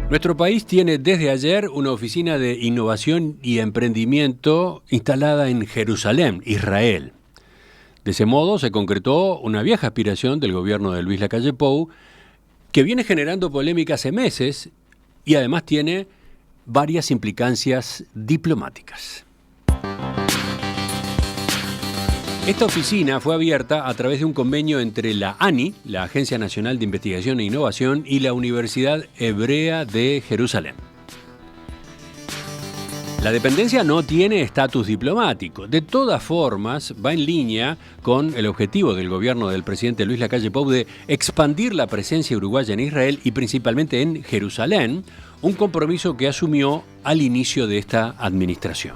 Nuestro país tiene desde ayer una oficina de innovación y emprendimiento instalada en Jerusalén, Israel. De ese modo se concretó una vieja aspiración del gobierno de Luis Lacalle Pou, que viene generando polémica hace meses y además tiene varias implicancias diplomáticas. Esta oficina fue abierta a través de un convenio entre la ANI, la Agencia Nacional de Investigación e Innovación, y la Universidad Hebrea de Jerusalén. La dependencia no tiene estatus diplomático. De todas formas, va en línea con el objetivo del gobierno del presidente Luis Lacalle Pou de expandir la presencia uruguaya en Israel y principalmente en Jerusalén, un compromiso que asumió al inicio de esta administración.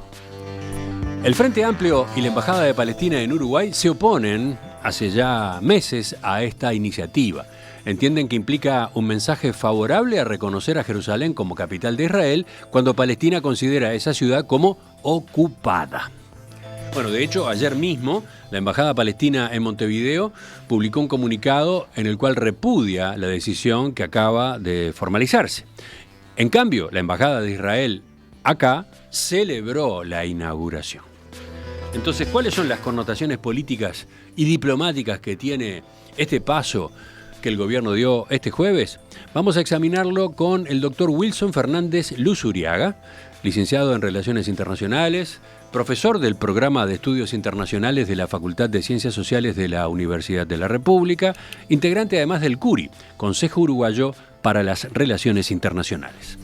El Frente Amplio y la Embajada de Palestina en Uruguay se oponen hace ya meses a esta iniciativa. Entienden que implica un mensaje favorable a reconocer a Jerusalén como capital de Israel cuando Palestina considera esa ciudad como ocupada. Bueno, de hecho, ayer mismo la Embajada Palestina en Montevideo publicó un comunicado en el cual repudia la decisión que acaba de formalizarse. En cambio, la Embajada de Israel acá celebró la inauguración. Entonces, ¿cuáles son las connotaciones políticas y diplomáticas que tiene este paso que el gobierno dio este jueves? Vamos a examinarlo con el doctor Wilson Fernández Luzuriaga, licenciado en Relaciones Internacionales, profesor del Programa de Estudios Internacionales de la Facultad de Ciencias Sociales de la Universidad de la República, integrante además del CURI, Consejo Uruguayo para las Relaciones Internacionales.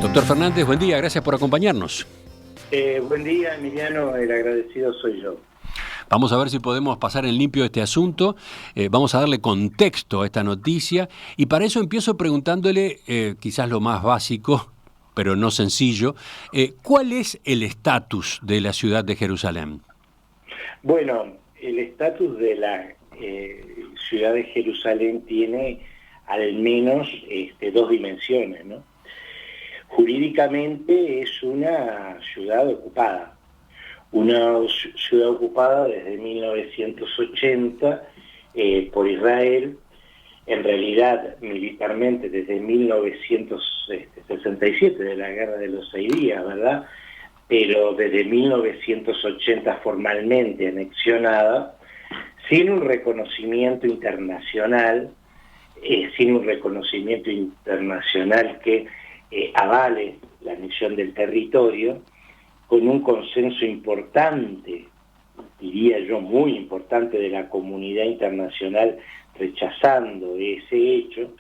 Doctor Fernández, buen día, gracias por acompañarnos. Buen día, Emiliano, el agradecido soy yo. Vamos a ver si podemos pasar en limpio este asunto, vamos a darle contexto a esta noticia y para eso empiezo preguntándole, quizás lo más básico, pero no sencillo, ¿cuál es el estatus de la ciudad de Jerusalén? Bueno, el estatus de la ciudad de Jerusalén tiene al menos dos dimensiones, ¿no? Jurídicamente es una ciudad ocupada desde 1980 por Israel, en realidad militarmente desde 1967, de la Guerra de los 6 días, ¿verdad? Pero desde 1980 formalmente anexionada, sin un reconocimiento internacional, que avale la anexión del territorio, con un consenso importante, diría yo muy importante, de la comunidad internacional rechazando ese hecho,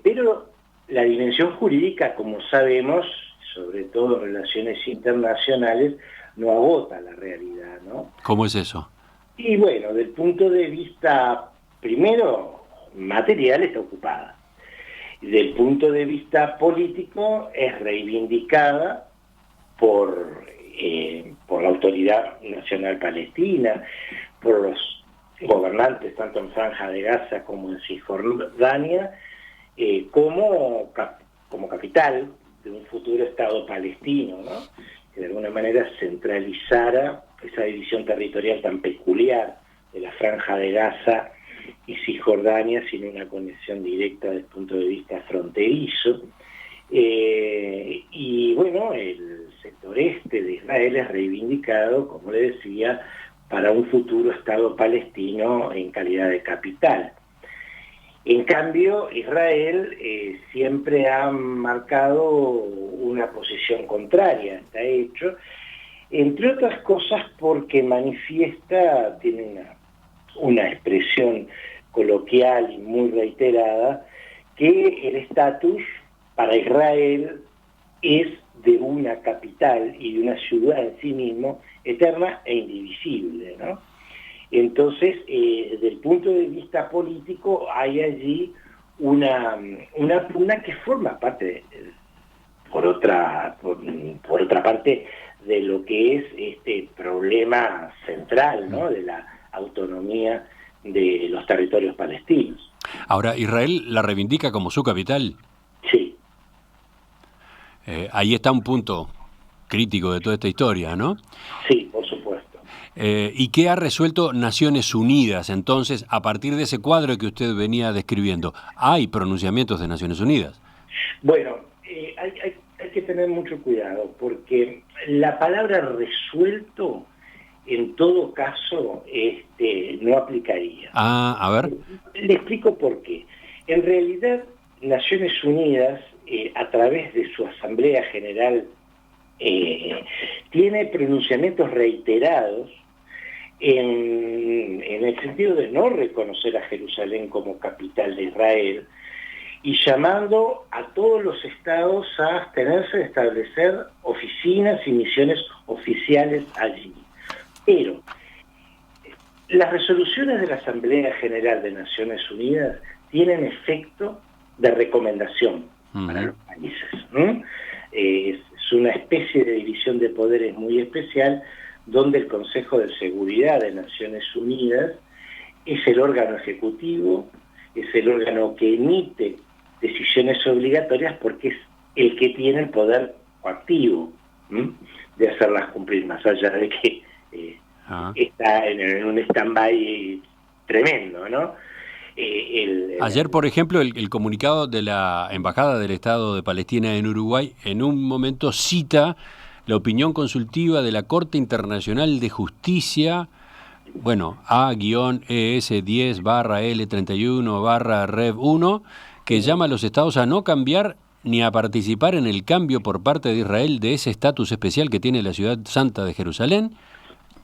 pero la dimensión jurídica, como sabemos, sobre todo en relaciones internacionales, no agota la realidad, ¿no? ¿Cómo es eso? Y bueno, del punto de vista, primero, material está ocupada. Del punto de vista político es reivindicada por la Autoridad Nacional Palestina, por los gobernantes tanto en Franja de Gaza como en Cisjordania, como capital de un futuro Estado palestino, ¿no? Que de alguna manera centralizara esa división territorial tan peculiar de la Franja de Gaza y Cisjordania sin una conexión directa desde el punto de vista fronterizo. Y bueno, el sector este de Israel es reivindicado, como le decía, para un futuro Estado palestino en calidad de capital. En cambio, Israel siempre ha marcado una posición contraria a este hecho, entre otras cosas porque manifiesta, tiene una expresión coloquial y muy reiterada, que el estatus para Israel es de una capital y de una ciudad en sí mismo eterna e indivisible, ¿no? Entonces, desde el punto de vista político, hay allí una pugna que forma parte, por otra parte, de lo que es este problema central, ¿no? De la autonomía de los territorios palestinos. Ahora, ¿Israel la reivindica como su capital? Sí. Ahí está un punto crítico de toda esta historia, ¿no? Sí, por supuesto. ¿Y qué ha resuelto Naciones Unidas? Entonces, a partir de ese cuadro que usted venía describiendo, ¿hay pronunciamientos de Naciones Unidas? Bueno, hay que tener mucho cuidado, porque la palabra resuelto, en todo caso, no aplicaría. A ver. Le explico por qué. En realidad, Naciones Unidas, a través de su Asamblea General, tiene pronunciamientos reiterados en el sentido de no reconocer a Jerusalén como capital de Israel y llamando a todos los estados a abstenerse de establecer oficinas y misiones oficiales allí. Pero las resoluciones de la Asamblea General de Naciones Unidas tienen efecto de recomendación para los países. Es una especie de división de poderes muy especial, donde el Consejo de Seguridad de Naciones Unidas es el órgano ejecutivo, es el órgano que emite decisiones obligatorias porque es el que tiene el poder coactivo de hacerlas cumplir, más allá de que está en un stand-by tremendo, ¿no? Ayer, por ejemplo, el comunicado de la Embajada del Estado de Palestina en Uruguay en un momento cita la opinión consultiva de la Corte Internacional de Justicia, bueno, A-ES10/L31/Rev1, que llama a los estados a no cambiar ni a participar en el cambio por parte de Israel de ese estatus especial que tiene la ciudad santa de Jerusalén,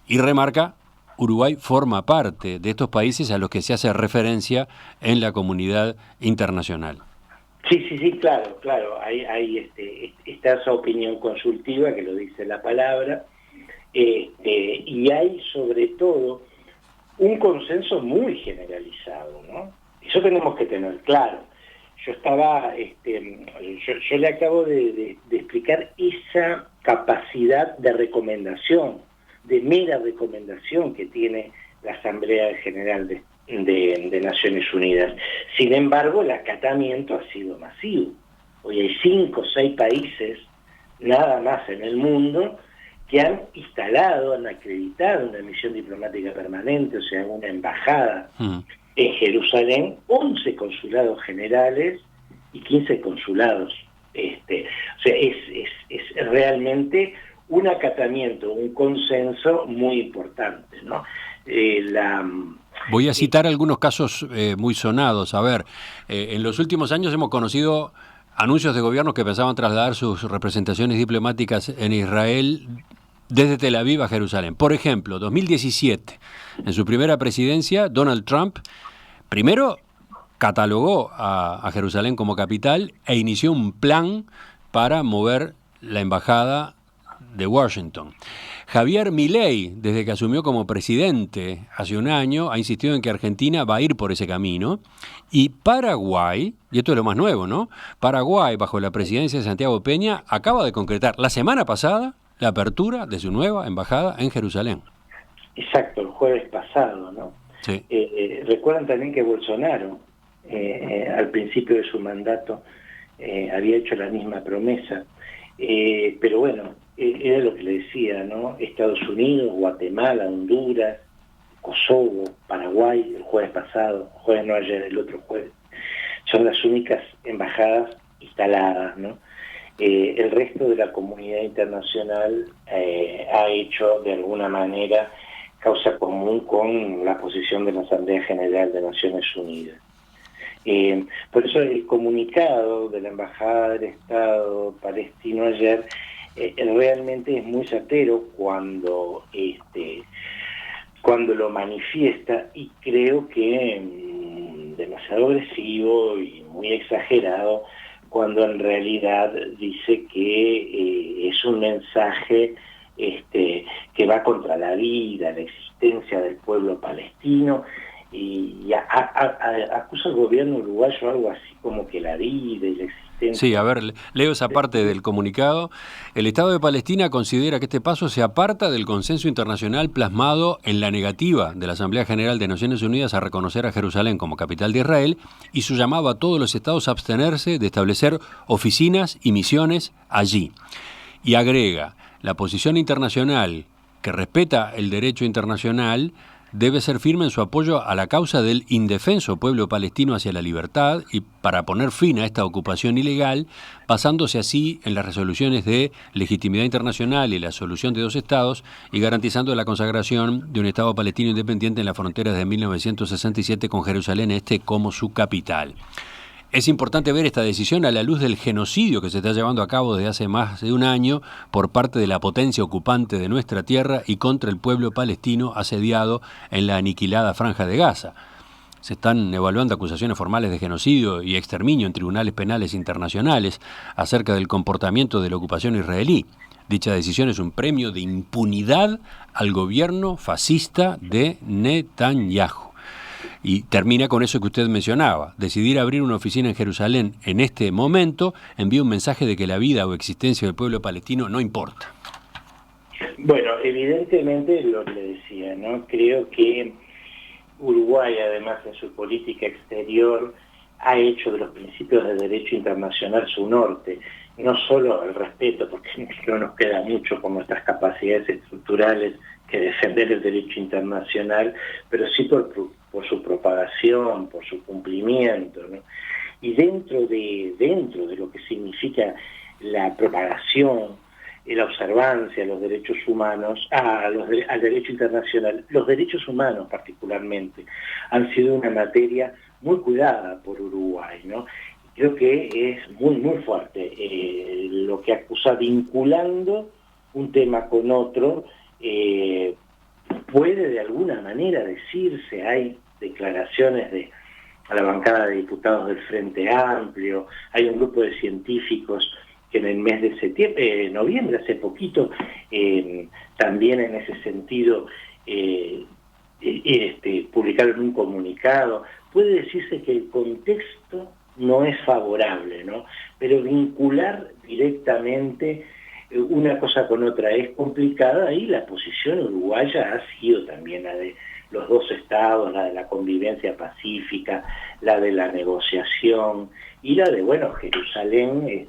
y remarca: Uruguay forma parte de estos países a los que se hace referencia en la comunidad internacional. Sí, claro. Hay está esa opinión consultiva que lo dice la palabra, y hay sobre todo un consenso muy generalizado, ¿no? Eso tenemos que tener claro. Yo le acabo de explicar esa capacidad de recomendación, de mera recomendación que tiene la Asamblea General de Naciones Unidas. Sin embargo, el acatamiento ha sido masivo. Hoy hay 5 o 6 países, nada más en el mundo, que han instalado, han acreditado una misión diplomática permanente, o sea, una embajada en Jerusalén, 11 consulados generales y 15 consulados. O sea, es realmente un acatamiento, un consenso muy importante, ¿no? Voy a citar algunos casos muy sonados. A ver, en los últimos años hemos conocido anuncios de gobiernos que pensaban trasladar sus representaciones diplomáticas en Israel desde Tel Aviv a Jerusalén. Por ejemplo, 2017, en su primera presidencia, Donald Trump primero catalogó a Jerusalén como capital e inició un plan para mover la embajada de Washington. Javier Milei, desde que asumió como presidente hace un año, ha insistido en que Argentina va a ir por ese camino. Y Paraguay, y esto es lo más nuevo, ¿no? Paraguay, bajo la presidencia de Santiago Peña, acaba de concretar la semana pasada la apertura de su nueva embajada en Jerusalén. Exacto, el jueves pasado, ¿no? Sí. Recuerdan también que Bolsonaro, al principio de su mandato, había hecho la misma promesa. Pero bueno, era lo que le decía, ¿no? Estados Unidos, Guatemala, Honduras, Kosovo, Paraguay, el jueves pasado, jueves no ayer, el otro jueves, son las únicas embajadas instaladas, ¿no? El resto de la comunidad internacional ha hecho de alguna manera causa común con la posición de la Asamblea General de Naciones Unidas. Por eso el comunicado de la Embajada del Estado palestino ayer realmente es muy certero cuando lo manifiesta, y creo que demasiado agresivo y muy exagerado cuando en realidad dice que es un mensaje que va contra la vida, la existencia del pueblo palestino, y acusa al gobierno uruguayo algo así como que la vida y la existencia. Sí, a ver, leo esa parte del comunicado. El Estado de Palestina considera que este paso se aparta del consenso internacional plasmado en la negativa de la Asamblea General de Naciones Unidas a reconocer a Jerusalén como capital de Israel y su llamado a todos los estados a abstenerse de establecer oficinas y misiones allí. Y agrega: la posición internacional que respeta el derecho internacional, debe ser firme en su apoyo a la causa del indefenso pueblo palestino hacia la libertad y para poner fin a esta ocupación ilegal, basándose así en las resoluciones de legitimidad internacional y la solución de dos estados y garantizando la consagración de un Estado palestino independiente en las fronteras de 1967 con Jerusalén Este como su capital. Es importante ver esta decisión a la luz del genocidio que se está llevando a cabo desde hace más de un año por parte de la potencia ocupante de nuestra tierra y contra el pueblo palestino asediado en la aniquilada Franja de Gaza. Se están evaluando acusaciones formales de genocidio y exterminio en tribunales penales internacionales acerca del comportamiento de la ocupación israelí. Dicha decisión es un premio de impunidad al gobierno fascista de Netanyahu. Y termina con eso que usted mencionaba. Decidir abrir una oficina en Jerusalén en este momento envía un mensaje de que la vida o existencia del pueblo palestino no importa. Bueno, evidentemente lo que le decía, ¿no? Creo que Uruguay, además en su política exterior, ha hecho de los principios del derecho internacional su norte. No solo el respeto, porque no nos queda mucho con nuestras capacidades estructurales que defender el derecho internacional, pero sí por su propagación, por su cumplimiento, ¿no? Y dentro de lo que significa la propagación, la observancia de los derechos humanos, al derecho internacional, los derechos humanos particularmente, han sido una materia muy cuidada por Uruguay, ¿no? Creo que es muy, muy fuerte lo que acusa vinculando un tema con otro. Puede de alguna manera decirse, hay declaraciones de a la bancada de diputados del Frente Amplio, hay un grupo de científicos que en el mes de noviembre, hace poquito, también en ese sentido publicaron un comunicado. Puede decirse que el contexto no es favorable, ¿no? Pero vincular directamente una cosa con otra es complicada y la posición uruguaya ha sido también la de los dos estados, la de la convivencia pacífica, la de la negociación y la de, bueno, Jerusalén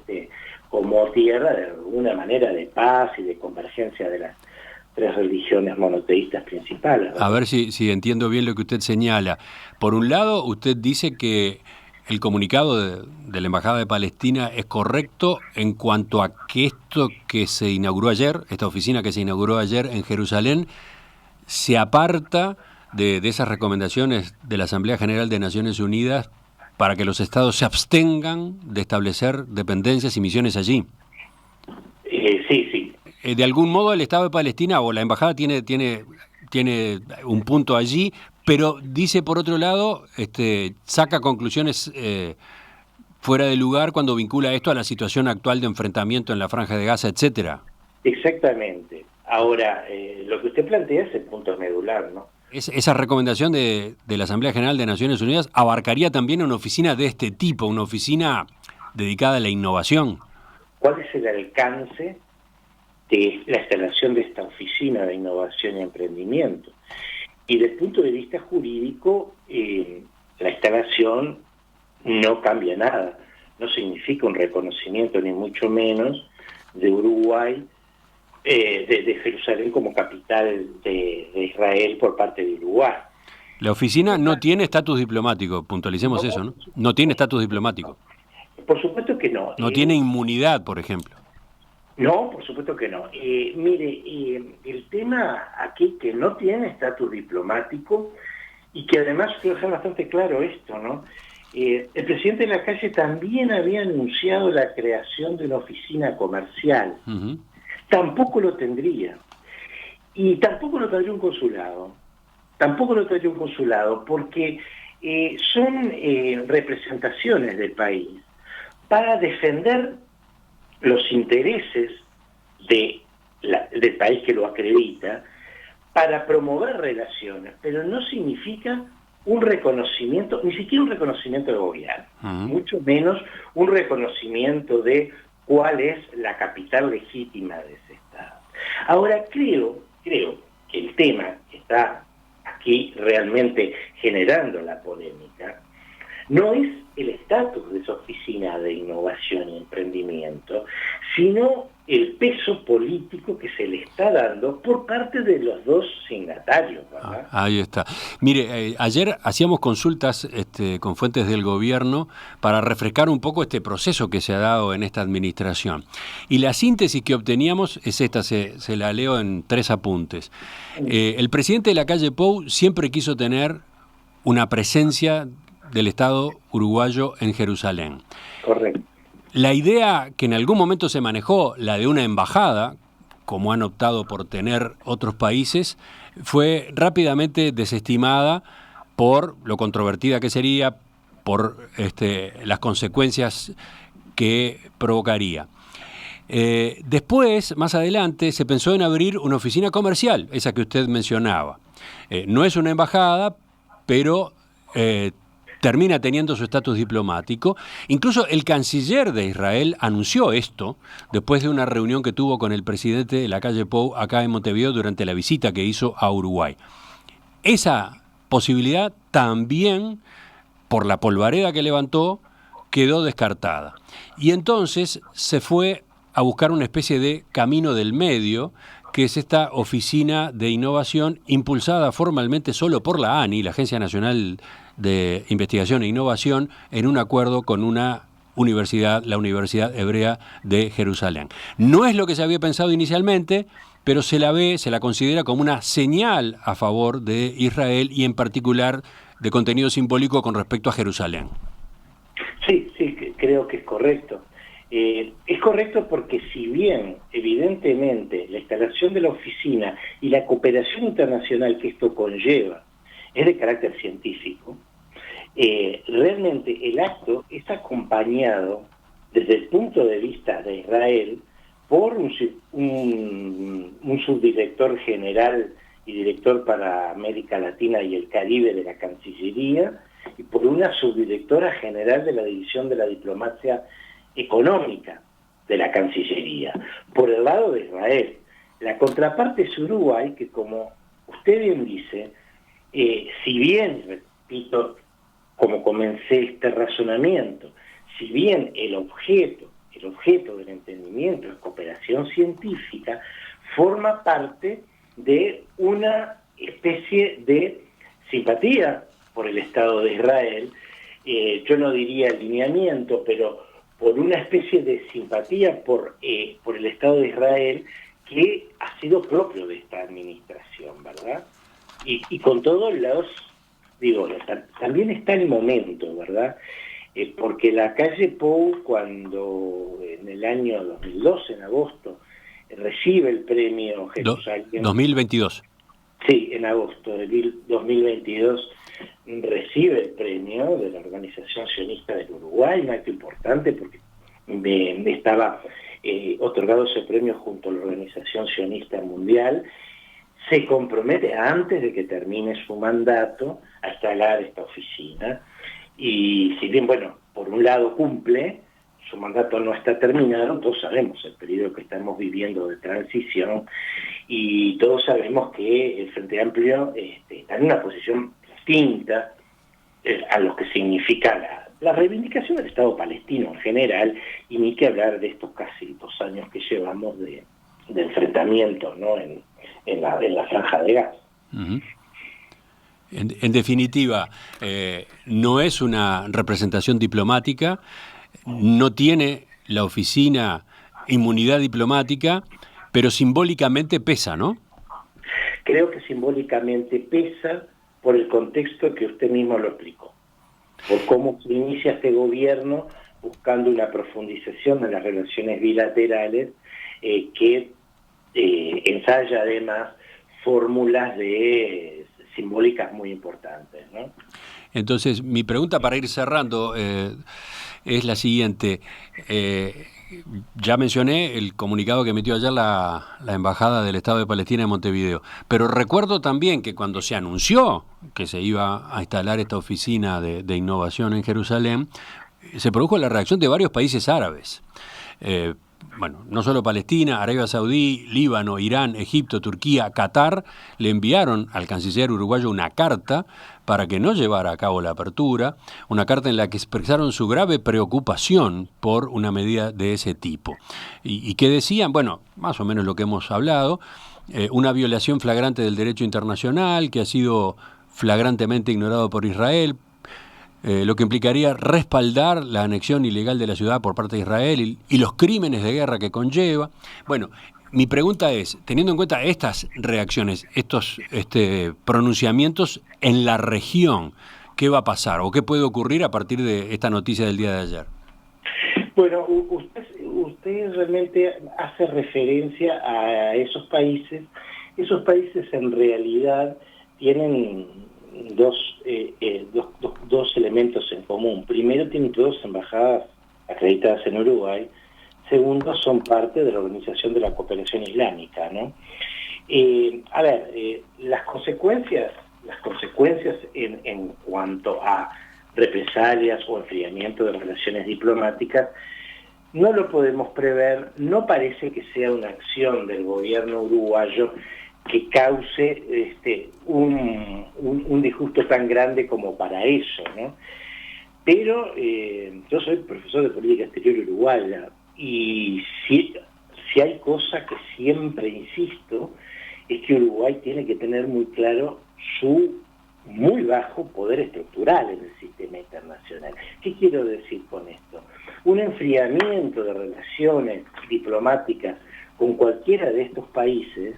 como tierra de alguna manera de paz y de convergencia de las tres religiones monoteístas principales, ¿verdad? A ver si entiendo bien lo que usted señala. Por un lado, usted dice que el comunicado de la Embajada de Palestina es correcto en cuanto a que esto que se inauguró ayer, esta oficina que se inauguró ayer en Jerusalén, se aparta de esas recomendaciones de la Asamblea General de Naciones Unidas para que los estados se abstengan de establecer dependencias y misiones allí. Sí. De algún modo el Estado de Palestina o la Embajada tiene un punto allí, pero dice por otro lado, saca conclusiones fuera de lugar cuando vincula esto a la situación actual de enfrentamiento en la Franja de Gaza, etcétera. Exactamente. Ahora, lo que usted plantea es el punto medular, ¿no? Esa recomendación de la Asamblea General de Naciones Unidas abarcaría también una oficina de este tipo, una oficina dedicada a la innovación. ¿Cuál es el alcance de la instalación de esta oficina de innovación y emprendimiento? Y desde el punto de vista jurídico, la instalación no cambia nada, no significa un reconocimiento ni mucho menos de Uruguay, de Jerusalén como capital de Israel por parte de Uruguay. La oficina no tiene estatus diplomático, puntualicemos eso, ¿no? No tiene estatus diplomático. Por supuesto que no. No tiene inmunidad, por ejemplo. No, por supuesto que no. Mire, el tema aquí que no tiene estatus diplomático y que además quiero dejar bastante claro esto, ¿no? El presidente Lacalle también había anunciado la creación de una oficina comercial. Uh-huh. Tampoco lo tendría. Y tampoco lo tendría un consulado. Tampoco lo tendría un consulado porque son representaciones del país para defender los intereses del país que lo acredita, para promover relaciones, pero no significa un reconocimiento, ni siquiera un reconocimiento del gobierno, mucho menos un reconocimiento de cuál es la capital legítima de ese Estado. Ahora, creo que el tema que está aquí realmente generando la polémica no es el estatus de esa oficina de innovación y emprendimiento, sino el peso político que se le está dando por parte de los dos signatarios, ¿verdad? Ahí está. Mire, ayer hacíamos consultas con fuentes del gobierno para refrescar un poco este proceso que se ha dado en esta administración. Y la síntesis que obteníamos es esta, se la leo en 3 apuntes. El presidente de la calle Pou siempre quiso tener una presencia del Estado uruguayo en Jerusalén. Correcto. La idea que en algún momento se manejó, la de una embajada, como han optado por tener otros países, fue rápidamente desestimada por lo controvertida que sería, por las consecuencias que provocaría. Después, más adelante, se pensó en abrir una oficina comercial, esa que usted mencionaba. No es una embajada, pero termina teniendo su estatus diplomático. Incluso el canciller de Israel anunció esto después de una reunión que tuvo con el presidente de la calle Pou acá en Montevideo durante la visita que hizo a Uruguay. Esa posibilidad también, por la polvareda que levantó, quedó descartada. Y entonces se fue a buscar una especie de camino del medio, que es esta oficina de innovación impulsada formalmente solo por la ANI, la Agencia Nacional de Investigación e Innovación, en un acuerdo con una universidad, la Universidad Hebrea de Jerusalén. No es lo que se había pensado inicialmente, pero se la considera como una señal a favor de Israel y en particular de contenido simbólico con respecto a Jerusalén. Sí, creo que es correcto. Es correcto porque si bien, evidentemente, la instalación de la oficina y la cooperación internacional que esto conlleva es de carácter científico, realmente el acto es acompañado desde el punto de vista de Israel por un subdirector general y director para América Latina y el Caribe de la Cancillería y por una subdirectora general de la División de la Diplomacia Económica de la Cancillería, por el lado de Israel. La contraparte es Uruguay, que como usted bien dice, si bien, repito, como comencé este razonamiento, si bien el objeto del entendimiento es cooperación científica, forma parte de una especie de simpatía por el Estado de Israel, yo no diría alineamiento, pero por una especie de simpatía por el Estado de Israel que ha sido propio de esta administración, ¿verdad? Y con todos también está el momento, ¿verdad? Porque la calle Pou, cuando en el año 2012, en agosto, recibe el premio Jerusalén... 2022. Sí, en agosto del 2022 recibe el premio de la Organización Sionista del Uruguay, un acto importante porque me estaba otorgado ese premio junto a la Organización Sionista Mundial. Se compromete antes de que termine su mandato a instalar esta oficina y si bien, bueno, por un lado cumple, su mandato no está terminado, todos sabemos el periodo que estamos viviendo de transición y todos sabemos que el Frente Amplio está en una posición distinta a lo que significa la reivindicación del Estado palestino en general y ni que hablar de estos casi 2 años que llevamos de enfrentamiento, ¿no? en la franja de Gaza. Uh-huh. En definitiva, no es una representación diplomática, no tiene la oficina inmunidad diplomática, pero simbólicamente pesa, ¿no? Creo que simbólicamente pesa por el contexto que usted mismo lo explicó, por cómo se inicia este gobierno buscando una profundización de las relaciones bilaterales que ensaya además fórmulas simbólicas muy importantes, ¿no? Entonces, mi pregunta para ir cerrando es la siguiente. Ya mencioné el comunicado que emitió ayer la Embajada del Estado de Palestina en Montevideo, pero recuerdo también que cuando se anunció que se iba a instalar esta oficina de innovación en Jerusalén, se produjo la reacción de varios países árabes. bueno, no solo Palestina, Arabia Saudí, Líbano, Irán, Egipto, Turquía, Qatar, le enviaron al canciller uruguayo una carta para que no llevara a cabo la apertura, una carta en la que expresaron su grave preocupación por una medida de ese tipo. Y que decían, bueno, más o menos lo que hemos hablado, una violación flagrante del derecho internacional que ha sido flagrantemente ignorado por Israel, lo que implicaría respaldar la anexión ilegal de la ciudad por parte de Israel y los crímenes de guerra que conlleva. Bueno, mi pregunta es, teniendo en cuenta estas reacciones, estos pronunciamientos en la región, ¿qué va a pasar o qué puede ocurrir a partir de esta noticia del día de ayer? Bueno, usted realmente hace referencia a esos países. Esos países en realidad tienen dos elementos en común. Primero, tienen dos embajadas acreditadas en Uruguay. Segundo, son parte de la Organización de la Cooperación Islámica, ¿no? Las consecuencias en cuanto a represalias o enfriamiento de relaciones diplomáticas no lo podemos prever. No parece que sea una acción del gobierno uruguayo que cause un disgusto tan grande como para eso, ¿no? Pero yo soy profesor de política exterior uruguaya y si hay cosa que siempre insisto es que Uruguay tiene que tener muy claro su muy bajo poder estructural en el sistema internacional. ¿Qué quiero decir con esto? Un enfriamiento de relaciones diplomáticas con cualquiera de estos países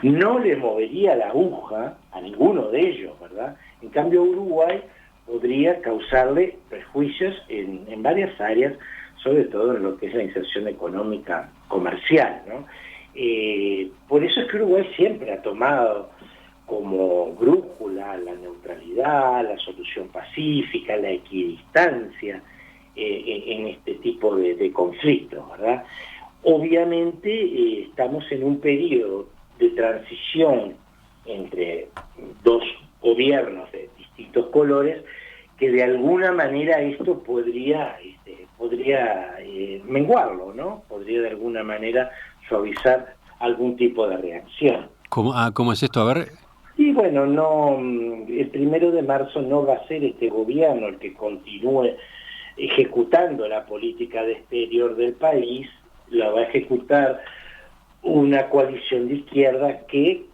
no le movería la aguja a ninguno de ellos, ¿verdad? En cambio, Uruguay podría causarle perjuicios en varias áreas, sobre todo en lo que es la inserción económica comercial, ¿no? Por eso es que Uruguay siempre ha tomado como brújula la neutralidad, la solución pacífica, la equidistancia en este tipo de conflictos, ¿verdad? Obviamente estamos en un periodo de transición entre dos gobiernos de distintos colores que de alguna manera esto podría menguarlo, ¿no? Podría de alguna manera suavizar algún tipo de reacción. ¿Cómo es esto? A ver. Y bueno, el 1 de marzo no va a ser este gobierno el que continúe ejecutando la política de exterior del país, la va a ejecutar una coalición de izquierda que,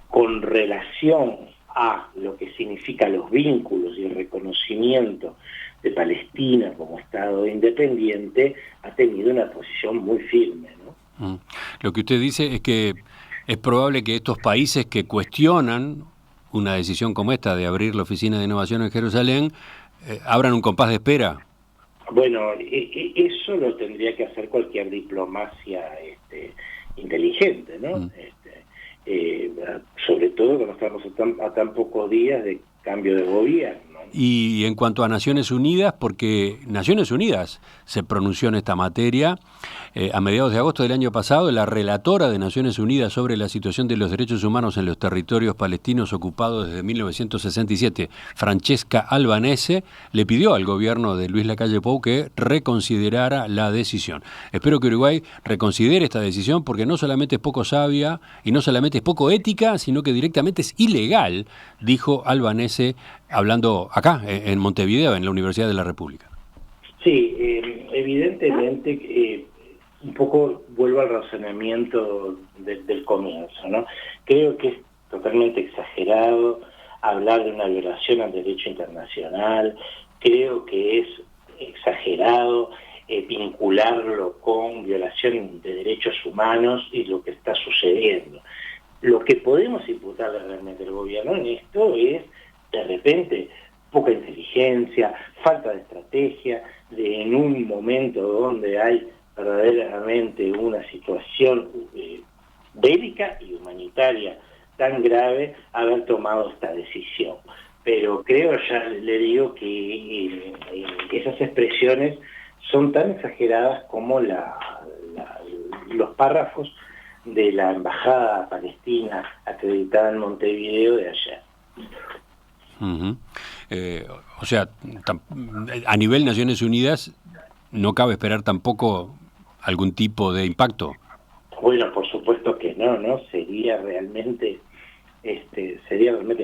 con relación a lo que significa los vínculos y el reconocimiento de Palestina como Estado independiente, ha tenido una posición muy firme, ¿no? Lo que usted dice es que es probable que estos países que cuestionan una decisión como esta de abrir la oficina de innovación en Jerusalén, abran un compás de espera. Bueno, eso lo tendría que hacer cualquier diplomacia inteligente, ¿no? Sobre todo cuando estamos a tan pocos días de cambio de gobierno. Y en cuanto a Naciones Unidas, porque Naciones Unidas se pronunció en esta materia, a mediados de agosto del año pasado, la relatora de Naciones Unidas sobre la situación de los derechos humanos en los territorios palestinos ocupados desde 1967, Francesca Albanese, le pidió al gobierno de Luis Lacalle Pou que reconsiderara la decisión. Espero que Uruguay reconsidere esta decisión porque no solamente es poco sabia y no solamente es poco ética, sino que directamente es ilegal, dijo Albanese hablando acá, en Montevideo, en la Universidad de la República. Sí, evidentemente, un poco vuelvo al razonamiento del comienzo, ¿no? Creo que es totalmente exagerado hablar de una violación al derecho internacional, creo que es exagerado vincularlo con violación de derechos humanos y lo que está sucediendo. Lo que podemos imputarle realmente al gobierno en esto es, de repente, poca inteligencia, falta de estrategia, en un momento donde hay verdaderamente una situación bélica y humanitaria tan grave, haber tomado esta decisión. Pero creo, ya le digo, que esas expresiones son tan exageradas como los párrafos de la embajada palestina acreditada en Montevideo de ayer. O sea, a nivel Naciones Unidas no cabe esperar tampoco algún tipo de impacto? Bueno, por supuesto que no, ¿no? Sería realmente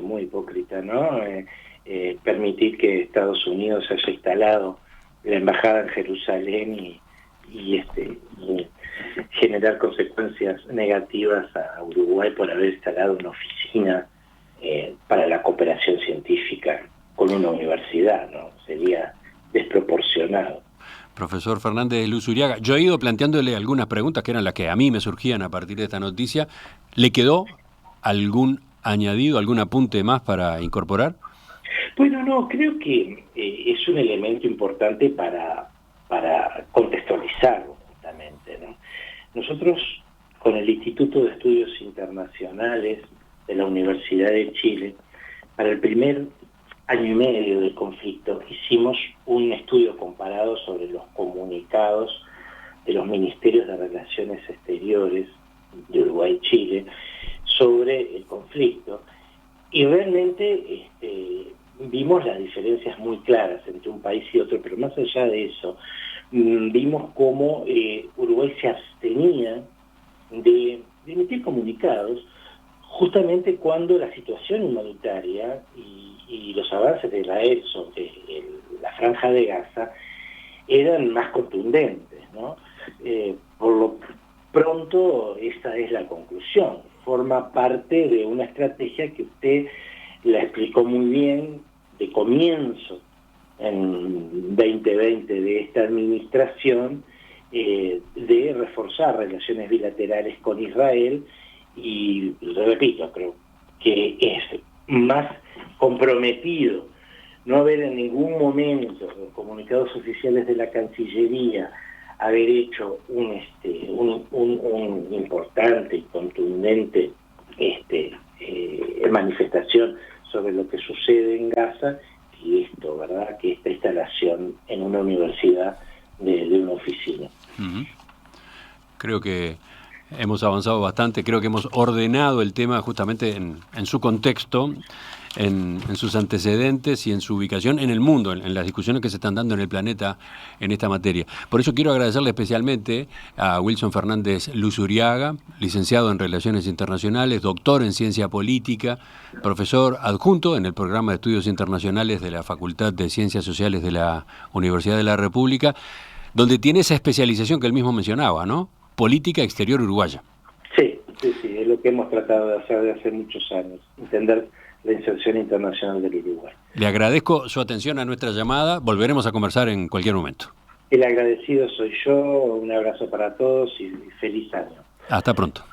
muy hipócrita, ¿no? Permitir que Estados Unidos haya instalado la embajada en Jerusalén y generar consecuencias negativas a Uruguay por haber instalado una oficina para la cooperación científica con una universidad, ¿no? Sería desproporcionado. Profesor Fernández Luzuriaga, yo he ido planteándole algunas preguntas que eran las que a mí me surgían a partir de esta noticia. ¿Le quedó algún añadido, algún apunte más para incorporar? Bueno, no, creo que es un elemento importante para contextualizarlo justamente, ¿no? Nosotros, con el Instituto de Estudios Internacionales de la Universidad de Chile, para el primer año y medio del conflicto, hicimos un estudio comparado sobre los comunicados de los Ministerios de Relaciones Exteriores de Uruguay y Chile sobre el conflicto, y realmente vimos las diferencias muy claras entre un país y otro, pero más allá de eso, vimos cómo Uruguay se abstenía de emitir comunicados justamente cuando la situación humanitaria y los avances de Israel sobre la Franja de Gaza eran más contundentes, ¿no? Por lo pronto, esta es la conclusión. Forma parte de una estrategia que usted la explicó muy bien de comienzo en 2020 de esta administración, de reforzar relaciones bilaterales con Israel, y repito, creo que es más comprometido no haber en ningún momento en comunicados oficiales de la Cancillería haber hecho un importante y contundente manifestación sobre lo que sucede en Gaza, y esto, ¿verdad?, que esta instalación en una universidad de una oficina. Creo que hemos avanzado bastante, creo que hemos ordenado el tema justamente en su contexto, en sus antecedentes y en su ubicación en el mundo, en las discusiones que se están dando en el planeta en esta materia. Por eso quiero agradecerle especialmente a Wilson Fernández Luzuriaga, licenciado en Relaciones Internacionales, doctor en Ciencia Política, profesor adjunto en el programa de Estudios Internacionales de la Facultad de Ciencias Sociales de la Universidad de la República, donde tiene esa especialización que él mismo mencionaba, ¿no? Política exterior uruguaya. Sí, es lo que hemos tratado de hacer desde hace muchos años, entender la inserción internacional del Uruguay. Le agradezco su atención a nuestra llamada, volveremos a conversar en cualquier momento. El agradecido soy yo, un abrazo para todos y feliz año. Hasta pronto.